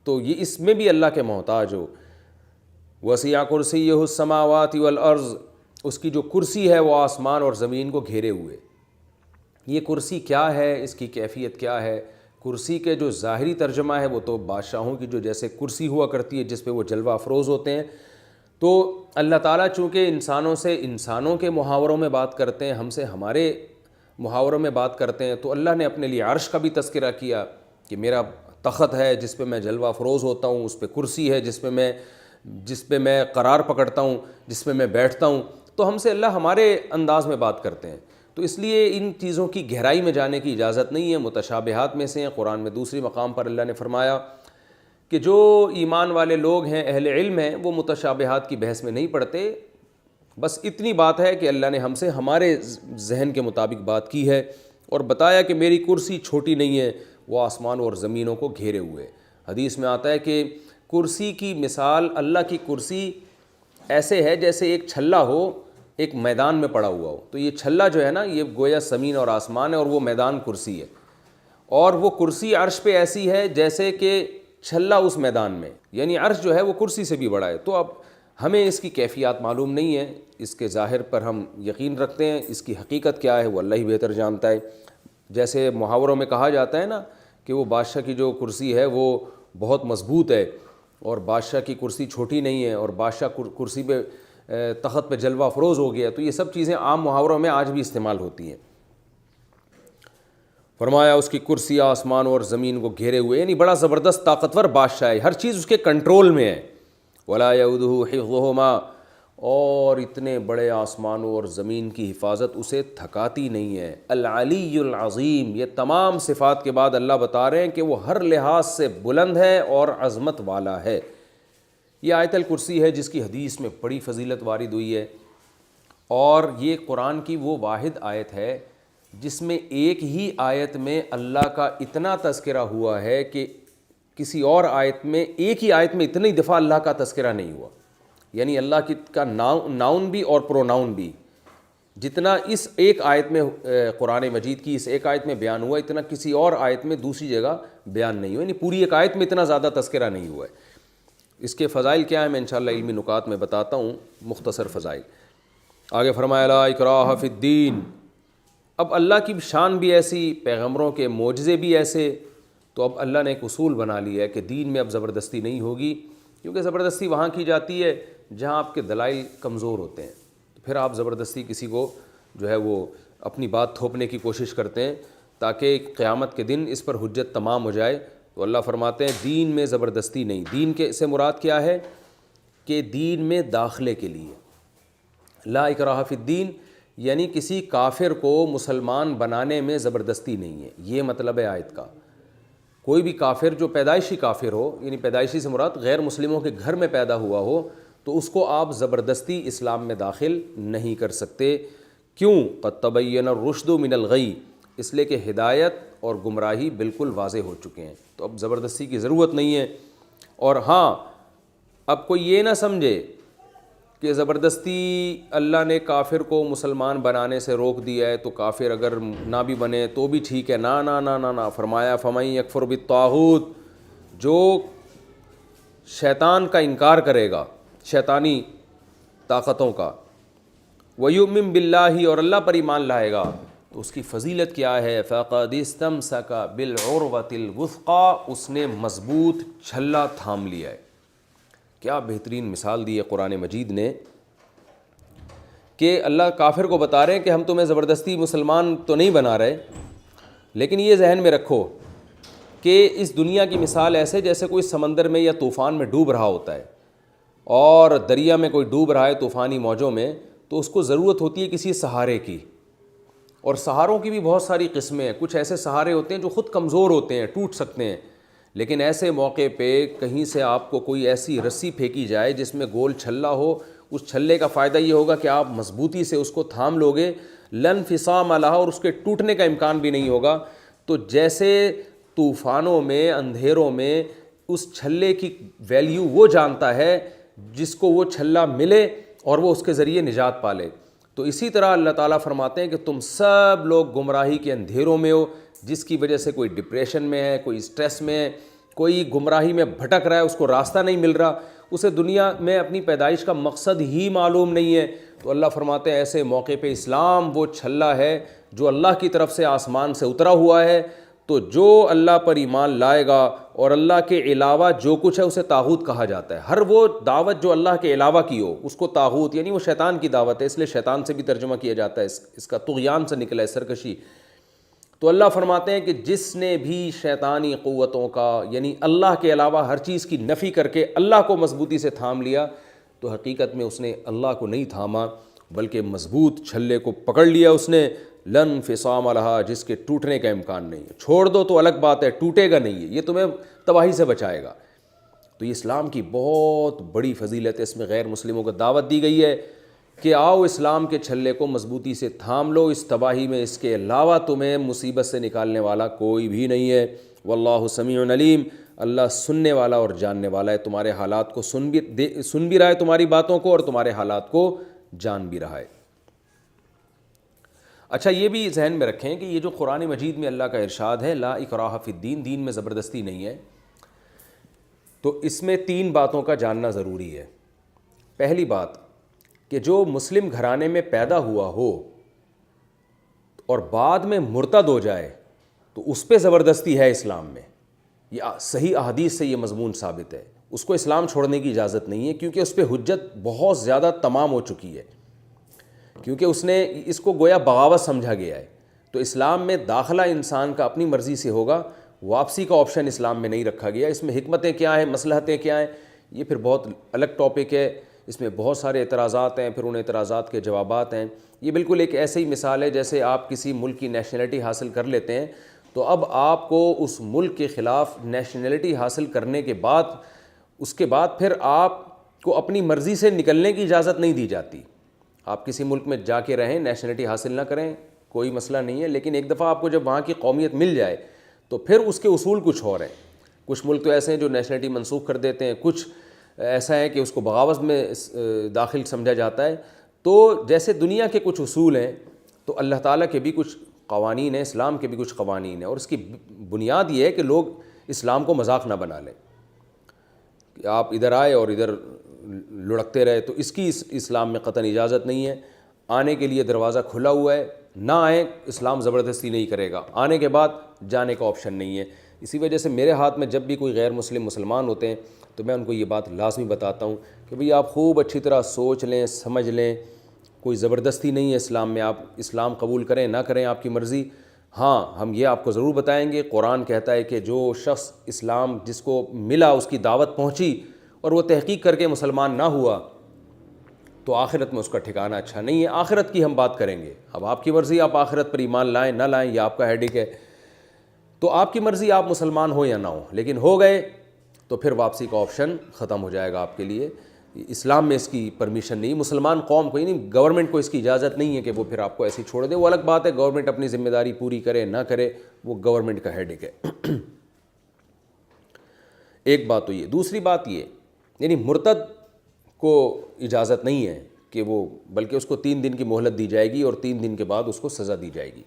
تو یہ اس میں بھی اللہ کے محتاج ہو۔ وسع کرسیہ السماوات والارض، اس کی جو کرسی ہے وہ آسمان اور زمین کو گھیرے ہوئے۔ یہ کرسی کیا ہے، اس کی کیفیت کیا ہے؟ کرسی کے جو ظاہری ترجمہ ہے وہ تو بادشاہوں کی جو جیسے کرسی ہوا کرتی ہے جس پہ وہ جلوہ افروز ہوتے ہیں، تو اللہ تعالیٰ چونکہ انسانوں سے انسانوں کے محاوروں میں بات کرتے ہیں، ہم سے ہمارے محاوروں میں بات کرتے ہیں، تو اللہ نے اپنے لیے عرش کا بھی تذکرہ کیا کہ میرا تخت ہے جس پہ میں جلوہ افروز ہوتا ہوں، اس پہ کرسی ہے جس پہ میں قرار پکڑتا ہوں، جس پہ میں بیٹھتا ہوں۔ تو ہم سے اللہ ہمارے انداز میں بات کرتے ہیں، تو اس لیے ان چیزوں کی گہرائی میں جانے کی اجازت نہیں ہے، متشابہات میں سے ہیں۔ قرآن میں دوسری مقام پر اللہ نے فرمایا کہ جو ایمان والے لوگ ہیں، اہل علم ہیں، وہ متشابہات کی بحث میں نہیں پڑتے، بس اتنی بات ہے کہ اللہ نے ہم سے ہمارے ذہن کے مطابق بات کی ہے، اور بتایا کہ میری کرسی چھوٹی نہیں ہے، وہ آسمان اور زمینوں کو گھیرے ہوئے۔ حدیث میں آتا ہے کہ کرسی کی مثال، اللہ کی کرسی ایسے ہے جیسے ایک چھلا ہو ایک میدان میں پڑا ہوا ہو، تو یہ چھلا جو ہے نا یہ گویا زمین اور آسمان ہے، اور وہ میدان کرسی ہے، اور وہ کرسی عرش پہ ایسی ہے جیسے کہ چھلا اس میدان میں، یعنی عرش جو ہے وہ کرسی سے بھی بڑا ہے۔ تو اب ہمیں اس کی کیفیات معلوم نہیں ہے، اس کے ظاہر پر ہم یقین رکھتے ہیں، اس کی حقیقت کیا ہے وہ اللہ ہی بہتر جانتا ہے۔ جیسے محاوروں میں کہا جاتا ہے نا کہ وہ بادشاہ کی جو کرسی ہے وہ بہت مضبوط ہے اور بادشاہ کی کرسی چھوٹی نہیں ہے اور بادشاہ کرسی پہ تخت پہ جلوہ افروز ہو گیا. تو یہ سب چیزیں عام محاوروں میں آج بھی استعمال ہوتی ہیں. فرمایا اس کی کرسی آسمان اور زمین کو گھیرے ہوئے، یعنی بڑا زبردست طاقتور بادشاہ ہے، ہر چیز اس کے کنٹرول میں ہے. ولا یؤودہ حفظہما، اور اتنے بڑے آسمانوں اور زمین کی حفاظت اسے تھکاتی نہیں ہے. العلی العظیم، یہ تمام صفات کے بعد اللہ بتا رہے ہیں کہ وہ ہر لحاظ سے بلند ہے اور عظمت والا ہے. یہ آیت الکرسی ہے جس کی حدیث میں بڑی فضیلت وارد ہوئی ہے، اور یہ قرآن کی وہ واحد آیت ہے جس میں ایک ہی آیت میں اللہ کا اتنا تذکرہ ہوا ہے کہ کسی اور آیت میں ایک ہی آیت میں اتنی دفعہ اللہ کا تذکرہ نہیں ہوا. یعنی اللہ کا ناؤن بھی اور پروناؤن بھی جتنا اس ایک آیت میں قرآن مجید کی اس ایک آیت میں بیان ہوا، اتنا کسی اور آیت میں دوسری جگہ بیان نہیں ہوا. یعنی پوری ایک آیت میں اتنا زیادہ تذکرہ نہیں ہوا ہے. اس کے فضائل کیا ہیں میں انشاءاللہ علمی نکات میں بتاتا ہوں، مختصر فضائل. آگے فرمایا لا اکراہ فی الدین. اب اللہ کی شان بھی ایسی، پیغمبروں کے معجزے بھی ایسے، تو اب اللہ نے ایک اصول بنا لیا ہے کہ دین میں اب زبردستی نہیں ہوگی، کیونکہ زبردستی وہاں کی جاتی ہے جہاں آپ کے دلائل کمزور ہوتے ہیں. تو پھر آپ زبردستی کسی کو جو ہے وہ اپنی بات تھوپنے کی کوشش کرتے ہیں تاکہ قیامت کے دن اس پر حجت تمام ہو جائے. تو اللہ فرماتے ہیں دین میں زبردستی نہیں. دین کے سے مراد کیا ہے کہ دین میں داخلے کے لیے لا اکراہ فی الدین، یعنی کسی کافر کو مسلمان بنانے میں زبردستی نہیں ہے. یہ مطلب ہے آیت کا. کوئی بھی کافر جو پیدائشی کافر ہو، یعنی پیدائشی سے مراد غیر مسلموں کے گھر میں پیدا ہوا ہو، تو اس کو آپ زبردستی اسلام میں داخل نہیں کر سکتے. کیوں؟ قد تبین الرشد من الغی، اس لیے کہ ہدایت اور گمراہی بالکل واضح ہو چکے ہیں. تو اب زبردستی کی ضرورت نہیں ہے. اور ہاں، اب کوئی یہ نہ سمجھے کہ زبردستی اللہ نے کافر کو مسلمان بنانے سے روک دیا ہے تو کافر اگر نہ بھی بنے تو بھی ٹھیک ہے. نا نا نا نا نا، فرمایا فَمَن یکفر بالطاغوت، جو شیطان کا انکار کرے گا، شیطانی طاقتوں کا، وَيُؤْمِن بِاللَّهِ، اور اللہ پر ایمان لائے گا، تو اس کی فضیلت کیا ہے؟ فَقَدِ اسْتَمْسَكَ بِالْعُرْوَةِ الْوُثْقَىٰ، اس نے مضبوط چھلا تھام لیا ہے. کیا بہترین مثال دی ہے قرآن مجید نے کہ اللہ کافر کو بتا رہے ہیں کہ ہم تمہیں زبردستی مسلمان تو نہیں بنا رہے، لیکن یہ ذہن میں رکھو کہ اس دنیا کی مثال ایسے جیسے کوئی سمندر میں یا طوفان میں ڈوب رہا ہوتا ہے، اور دریا میں کوئی ڈوب رہا ہے طوفانی موجوں میں، تو اس کو ضرورت ہوتی ہے کسی سہارے کی. اور سہاروں کی بھی بہت ساری قسمیں ہیں. کچھ ایسے سہارے ہوتے ہیں جو خود کمزور ہوتے ہیں، ٹوٹ سکتے ہیں، لیکن ایسے موقع پہ کہیں سے آپ کو کوئی ایسی رسی پھینکی جائے جس میں گول چھلا ہو، اس چھلے کا فائدہ یہ ہوگا کہ آپ مضبوطی سے اس کو تھام لوگے، لن فصام لہا، اور اس کے ٹوٹنے کا امکان بھی نہیں ہوگا. تو جیسے طوفانوں میں، اندھیروں میں اس چھلے کی ویلیو وہ جانتا ہے جس کو وہ چھلا ملے اور وہ اس کے ذریعے نجات پالے. تو اسی طرح اللہ تعالیٰ فرماتے ہیں کہ تم سب لوگ گمراہی کے اندھیروں میں ہو، جس کی وجہ سے کوئی ڈپریشن میں ہے، کوئی اسٹریس میں ہے، کوئی گمراہی میں بھٹک رہا ہے، اس کو راستہ نہیں مل رہا، اسے دنیا میں اپنی پیدائش کا مقصد ہی معلوم نہیں ہے. تو اللہ فرماتے ہیں ایسے موقع پہ اسلام وہ چھلا ہے جو اللہ کی طرف سے آسمان سے اترا ہوا ہے. تو جو اللہ پر ایمان لائے گا اور اللہ کے علاوہ جو کچھ ہے اسے طاغوت کہا جاتا ہے. ہر وہ دعوت جو اللہ کے علاوہ کی ہو اس کو طاغوت، یعنی وہ شیطان کی دعوت ہے، اس لیے شیطان سے بھی ترجمہ کیا جاتا ہے، اس کا طغیان سے نکلا ہے، سرکشی. تو اللہ فرماتے ہیں کہ جس نے بھی شیطانی قوتوں کا، یعنی اللہ کے علاوہ ہر چیز کی نفی کر کے اللہ کو مضبوطی سے تھام لیا، تو حقیقت میں اس نے اللہ کو نہیں تھاما بلکہ مضبوط چھلے کو پکڑ لیا اس نے. لن فصام لہا، جس کے ٹوٹنے کا امکان نہیں ہے. چھوڑ دو تو الگ بات ہے، ٹوٹے گا نہیں ہے، یہ تمہیں تباہی سے بچائے گا. تو یہ اسلام کی بہت بڑی فضیلت ہے. اس میں غیر مسلموں کو دعوت دی گئی ہے کہ آؤ اسلام کے چھلے کو مضبوطی سے تھام لو، اس تباہی میں اس کے علاوہ تمہیں مصیبت سے نکالنے والا کوئی بھی نہیں ہے. واللہ سمیع علیم، اللہ سننے والا اور جاننے والا ہے. تمہارے حالات کو سن بھی رہا ہے، تمہاری باتوں کو، اور تمہارے حالات کو جان بھی رہا ہے. اچھا، یہ بھی ذہن میں رکھیں کہ یہ جو قرآن مجید میں اللہ کا ارشاد ہے لا اکراہ فی الدین، دین میں زبردستی نہیں ہے، تو اس میں 3 باتوں کا جاننا ضروری ہے. پہلی بات کہ جو مسلم گھرانے میں پیدا ہوا ہو اور بعد میں مرتد ہو جائے تو اس پہ زبردستی ہے اسلام میں، یہ صحیح احادیث سے یہ مضمون ثابت ہے، اس کو اسلام چھوڑنے کی اجازت نہیں ہے، کیونکہ اس پہ حجت بہت زیادہ تمام ہو چکی ہے، کیونکہ اس کو گویا بغاوت سمجھا گیا ہے۔ تو اسلام میں داخلہ انسان کا اپنی مرضی سے ہوگا، واپسی کا آپشن اسلام میں نہیں رکھا گیا۔ اس میں حکمتیں کیا ہیں، مصلحتیں کیا ہیں، یہ پھر بہت الگ ٹاپک ہے، اس میں بہت سارے اعتراضات ہیں، پھر ان اعتراضات کے جوابات ہیں۔ یہ بالکل ایک ایسے ہی مثال ہے جیسے آپ کسی ملک کی نیشنلٹی حاصل کر لیتے ہیں، تو اب آپ کو اس ملک کے خلاف نیشنلٹی حاصل کرنے کے بعد اس کے بعد پھر آپ کو اپنی مرضی سے نکلنے کی اجازت نہیں دی جاتی۔ آپ کسی ملک میں جا کے رہیں، نیشنلٹی حاصل نہ کریں، کوئی مسئلہ نہیں ہے، لیکن ایک دفعہ آپ کو جب وہاں کی قومیت مل جائے تو پھر اس کے اصول کچھ اور ہیں۔ کچھ ملک تو ایسے ہیں جو نیشنلٹی منسوخ کر دیتے ہیں، کچھ ایسا ہے کہ اس کو بغاوت میں داخل سمجھا جاتا ہے۔ تو جیسے دنیا کے کچھ اصول ہیں، تو اللہ تعالیٰ کے بھی کچھ قوانین ہیں، اسلام کے بھی کچھ قوانین ہیں، اور اس کی بنیاد یہ ہے کہ لوگ اسلام کو مذاق نہ بنا لیں کہ آپ ادھر آئے اور ادھر لڑکتے رہے، تو اس کی اسلام میں قطعاً اجازت نہیں ہے۔ آنے کے لیے دروازہ کھلا ہوا ہے، نہ آئیں، اسلام زبردستی نہیں کرے گا، آنے کے بعد جانے کا آپشن نہیں ہے۔ اسی وجہ سے میرے ہاتھ میں جب بھی کوئی غیر مسلم مسلمان ہوتے ہیں تو میں ان کو یہ بات لازمی بتاتا ہوں کہ بھئی آپ خوب اچھی طرح سوچ لیں، سمجھ لیں، کوئی زبردستی نہیں ہے اسلام میں، آپ اسلام قبول کریں نہ کریں آپ کی مرضی۔ ہاں، ہم یہ آپ کو ضرور بتائیں گے، قرآن کہتا ہے کہ جو شخص اسلام جس کو ملا، اس کی دعوت پہنچی اور وہ تحقیق کر کے مسلمان نہ ہوا تو آخرت میں اس کا ٹھکانہ اچھا نہیں ہے۔ آخرت کی ہم بات کریں گے، اب آپ کی مرضی، آپ آخرت پر ایمان لائیں نہ لائیں، یہ آپ کا ہیڈک ہے۔ تو آپ کی مرضی، آپ مسلمان ہو یا نہ ہو، لیکن ہو گئے تو پھر واپسی کا آپشن ختم ہو جائے گا آپ کے لیے۔ اسلام میں اس کی پرمیشن نہیں، مسلمان قوم کو ہی نہیں، گورنمنٹ کو اس کی اجازت نہیں ہے کہ وہ پھر آپ کو ایسی چھوڑ دے۔ وہ الگ بات ہے، گورنمنٹ اپنی ذمہ داری پوری کرے نہ کرے، وہ گورنمنٹ کا ہیڈک ہے۔ ایک بات تو یہ، دوسری بات یہ، یعنی مرتد کو اجازت نہیں ہے کہ وہ، بلکہ اس کو 3 دن کی مہلت دی جائے گی اور 3 دن کے بعد اس کو سزا دی جائے گی۔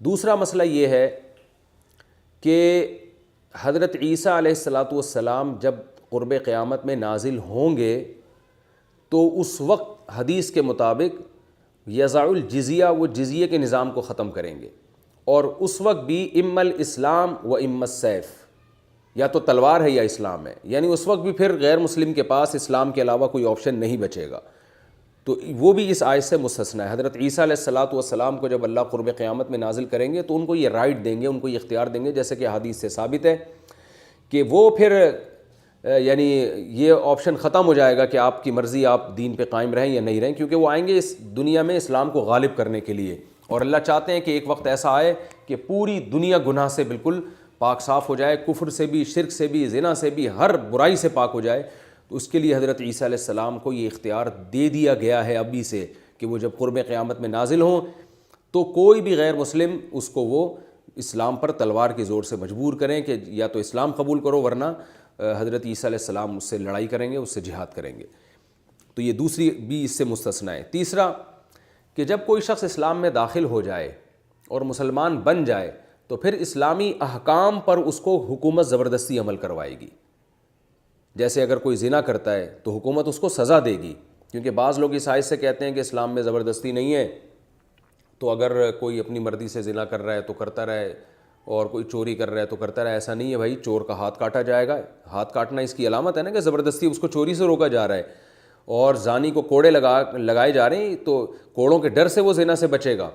دوسرا مسئلہ یہ ہے کہ حضرت عیسیٰ علیہ السلام جب قرب قیامت میں نازل ہوں گے تو اس وقت حدیث کے مطابق یضع الجزیہ، وہ جزیے کے نظام کو ختم کریں گے، اور اس وقت بھی اما الاسلام و اما السیف، یا تو تلوار ہے یا اسلام ہے، یعنی اس وقت بھی پھر غیر مسلم کے پاس اسلام کے علاوہ کوئی آپشن نہیں بچے گا۔ تو وہ بھی اس آیت سے مستثنیٰ ہے۔ حضرت عیسیٰ علیہ السلام کو جب اللہ قرب قیامت میں نازل کریں گے تو ان کو یہ رائٹ دیں گے، ان کو یہ اختیار دیں گے، جیسے کہ حدیث سے ثابت ہے کہ وہ پھر یعنی یہ آپشن ختم ہو جائے گا کہ آپ کی مرضی، آپ دین پہ قائم رہیں یا نہیں رہیں، کیونکہ وہ آئیں گے اس دنیا میں اسلام کو غالب کرنے کے لیے، اور اللہ چاہتے ہیں کہ ایک وقت ایسا آئے کہ پوری دنیا گناہ سے بالکل پاک صاف ہو جائے، کفر سے بھی، شرک سے بھی، زنا سے بھی، ہر برائی سے پاک ہو جائے۔ تو اس کے لیے حضرت عیسیٰ علیہ السلام کو یہ اختیار دے دیا گیا ہے ابھی سے کہ وہ جب قرب قیامت میں نازل ہوں تو کوئی بھی غیر مسلم اس کو وہ اسلام پر تلوار کے زور سے مجبور کریں کہ یا تو اسلام قبول کرو، ورنہ حضرت عیسیٰ علیہ السلام اس سے لڑائی کریں گے، اس سے جہاد کریں گے۔ تو یہ دوسری بھی اس سے مستثنیٰ ہے۔ تیسرا کہ جب کوئی شخص اسلام میں داخل ہو جائے اور مسلمان بن جائے تو پھر اسلامی احکام پر اس کو حکومت زبردستی عمل کوائے گی۔ جیسے اگر کوئی زنا کرتا ہے تو حکومت اس کو سزا دے گی، کیونکہ بعض لوگ اس آیت سے کہتے ہیں کہ اسلام میں زبردستی نہیں ہے، تو اگر کوئی اپنی مرضی سے زنا کر رہا ہے تو کرتا رہے، اور کوئی چوری کر رہا ہے تو کرتا رہے۔ ایسا نہیں ہے بھائی، چور کا ہاتھ کاٹا جائے گا۔ ہاتھ کاٹنا اس کی علامت ہے نا کہ زبردستی اس کو چوری سے روکا جا رہا ہے، اور زانی کو کوڑے لگائے جا رہے ہیں تو کوڑوں کے ڈر سے وہ زنا سے بچے گا،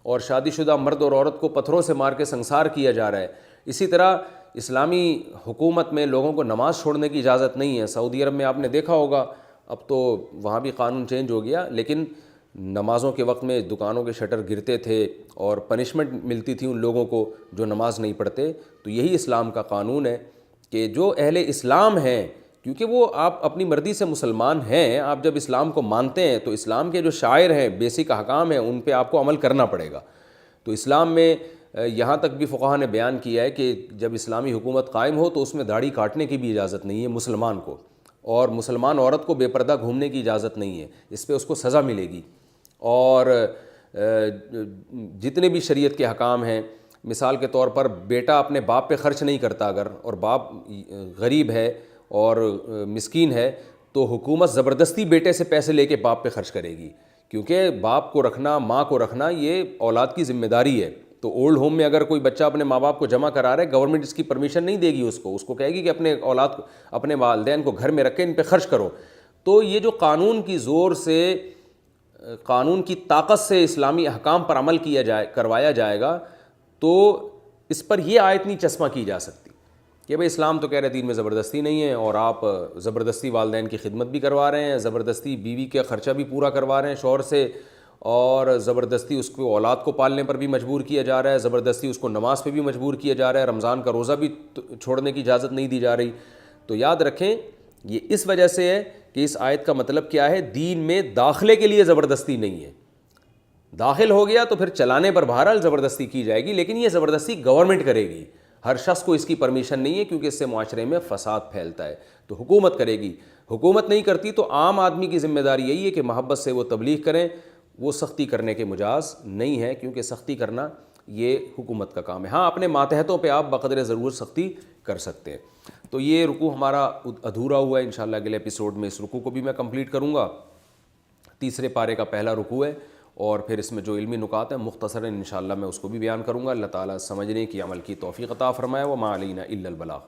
اور شادی شدہ مرد اور عورت کو پتھروں سے مار کے سنسار کیا جا رہا ہے۔ اسی طرح اسلامی حکومت میں لوگوں کو نماز چھوڑنے کی اجازت نہیں ہے۔ سعودی عرب میں آپ نے دیکھا ہوگا، اب تو وہاں بھی قانون چینج ہو گیا، لیکن نمازوں کے وقت میں دکانوں کے شٹر گرتے تھے اور پنشمنٹ ملتی تھی ان لوگوں کو جو نماز نہیں پڑھتے۔ تو یہی اسلام کا قانون ہے کہ جو اہل اسلام ہیں، کیونکہ وہ آپ اپنی مرضی سے مسلمان ہیں، آپ جب اسلام کو مانتے ہیں تو اسلام کے جو شاعر ہیں، بیسک احکام ہیں، ان پہ آپ کو عمل کرنا پڑے گا۔ تو اسلام میں یہاں تک بھی فقہا نے بیان کیا ہے کہ جب اسلامی حکومت قائم ہو تو اس میں داڑھی کاٹنے کی بھی اجازت نہیں ہے مسلمان کو، اور مسلمان عورت کو بے پردہ گھومنے کی اجازت نہیں ہے، اس پہ اس کو سزا ملے گی۔ اور جتنے بھی شریعت کے حکام ہیں، مثال کے طور پر بیٹا اپنے باپ پہ خرچ نہیں کرتا اگر، اور باپ غریب ہے اور مسکین ہے، تو حکومت زبردستی بیٹے سے پیسے لے کے باپ پہ خرچ کرے گی، کیونکہ باپ کو رکھنا، ماں کو رکھنا، یہ اولاد کی ذمہ داری ہے۔ تو اولڈ ہوم میں اگر کوئی بچہ اپنے ماں باپ کو جمع کرا رہا ہے، گورنمنٹ اس کی پرمیشن نہیں دے گی اس کو کہے گی کہ اپنے اولاد کو، اپنے والدین کو گھر میں رکھ کے ان پہ خرچ کرو. تو یہ جو قانون کی زور سے، قانون کی طاقت سے اسلامی احکام پر عمل کروایا جائے گا، تو اس پر یہ آیت نہیں چسپاں کی جا سکتی کہ بھئی اسلام تو کہہ رہے دین میں زبردستی نہیں ہے، اور آپ زبردستی والدین کی خدمت بھی کروا رہے ہیں، زبردستی بیوی کا خرچہ بھی پورا کروا رہے ہیں شوہر سے، اور زبردستی اس کو اولاد کو پالنے پر بھی مجبور کیا جا رہا ہے، زبردستی اس کو نماز پہ بھی مجبور کیا جا رہا ہے، رمضان کا روزہ بھی چھوڑنے کی اجازت نہیں دی جا رہی. تو یاد رکھیں یہ اس وجہ سے ہے کہ اس آیت کا مطلب کیا ہے، دین میں داخلے کے لیے زبردستی نہیں ہے. داخل ہو گیا تو پھر چلانے پر بہرحال زبردستی کی جائے گی، لیکن یہ زبردستی گورنمنٹ کرے گی، ہر شخص کو اس کی پرمیشن نہیں ہے، کیونکہ اس سے معاشرے میں فساد پھیلتا ہے. تو حکومت کرے گی. حکومت نہیں کرتی تو عام آدمی کی ذمہ داری یہی ہے کہ محبت سے وہ تبلیغ کریں، وہ سختی کرنے کے مجاز نہیں ہے، کیونکہ سختی کرنا یہ حکومت کا کام ہے. ہاں اپنے ماتحتوں پہ آپ بقدر ضرور سختی کر سکتے ہیں. تو یہ رکوع ہمارا ادھورا ہوا ہے، انشاءاللہ اگلے ایپیسوڈ میں اس رکوع کو بھی میں کمپلیٹ کروں گا. تیسرے پارے کا پہلا رکوع ہے، اور پھر اس میں جو علمی نکات ہیں مختصراً انشاءاللہ میں اس کو بھی بیان کروں گا. اللہ تعالیٰ سمجھنے کی، عمل کی توفیق عطا فرمائے. وما علینا الا البلاغ.